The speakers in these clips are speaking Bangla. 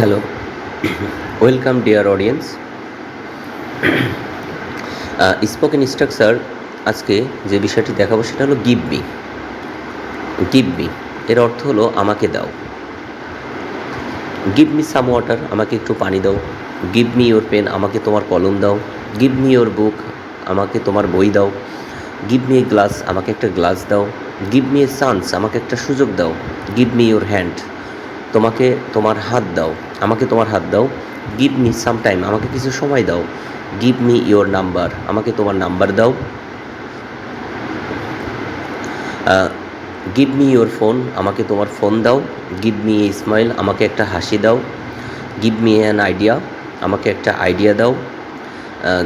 Hello, welcome dear audience. Spoken structure আজকে যে বিষয়টি দেখাবো সেটা হলো গিভ মি। গিভ মি এর অর্থ হলো আমাকে দাও। গিভ মি সাম ওয়াটার, আমাকে একটু পানি দাও। গিভ মি ইয়োর পেন, আমাকে তোমার কলম দাও। গিভ মি ইয়োর বুক, আমাকে তোমার বই দাও। গিভ মি এ গ্লাস, আমাকে একটা গ্লাস দাও। গিভ মি এ চান্স, আমাকে একটা সুযোগ দাও। গিভ মি ইয়োর হ্যান্ড, তোমাকে তোমার হাত দাও, আমাকে তোমার হাত দাও। গিভ মি সাম টাইম, আমাকে কিছু সময় দাও। গিভ মি ইয়োর নাম্বার, আমাকে তোমার নাম্বার দাও। গিভ মি ইয়োর ফোন, আমাকে তোমার ফোন দাও। গিভ মি এ স্মাইল, আমাকে একটা হাসি দাও। গিভ মি অ্যান আইডিয়া, আমাকে একটা আইডিয়া দাও।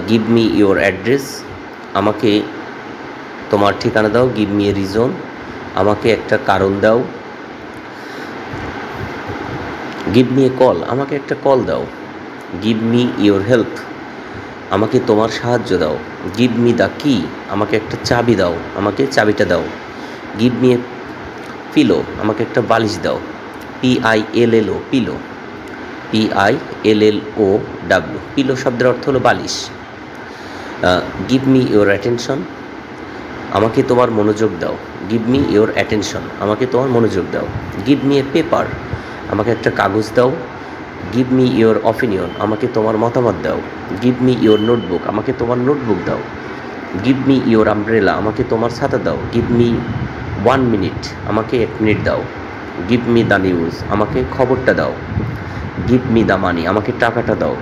গিভ মি ইয়োর অ্যাড্রেস, আমাকে তোমার ঠিকানা দাও। গিভ মি এ রিজন, আমাকে একটা কারণ দাও। গিভ মি এ কল, আমাকে একটা কল দাও। গিভ মি ইয়োর হেল্প, আমাকে তোমার সাহায্য দাও। গিভ মি দ্য কি, আমাকে একটা চাবি দাও, আমাকে চাবিটা দাও। গিভ মি এ পিলো, আমাকে একটা বালিশ দাও। PILLO, pillow. PILLOW, পিলো শব্দের অর্থ হলো বালিশ। গিভ মি ইয়োর অ্যাটেনশন, আমাকে তোমার মনোযোগ দাও। গিভ মি ইয়োর অ্যাটেনশন, আমাকে তোমার মনোযোগ দাও। গিভ মি এ পেপার, আমাকে একটা কাগজ দাও। গিভ মি ইয়োর অপিনিয়ন, আমাকে তোমার মতামত দাও। গিভ মি ইয়োর নোটবুক, আমাকে তোমার নোটবুক দাও। গিভ মি ইয়োর আমব্রেলা, আমাকে তোমার ছাতা দাও। গিভ মি 1 মিনিট, আমাকে 1 মিনিট দাও। গিভ মি দ্য নিউজ, আমাকে খবরটা দাও। গিভ মি দ্য মানি, আমাকে টাকাটা দাও।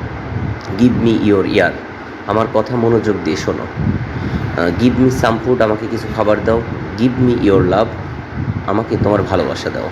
গিভ মি ইয়োর ইয়ার, আমার কথা মনোযোগ দিয়ে শোনো। গিভ মি সাম ফুড, আমাকে কিছু খাবার দাও। গিভ মি ইয়োর লাভ, আমাকে তোমার ভালোবাসা দাও।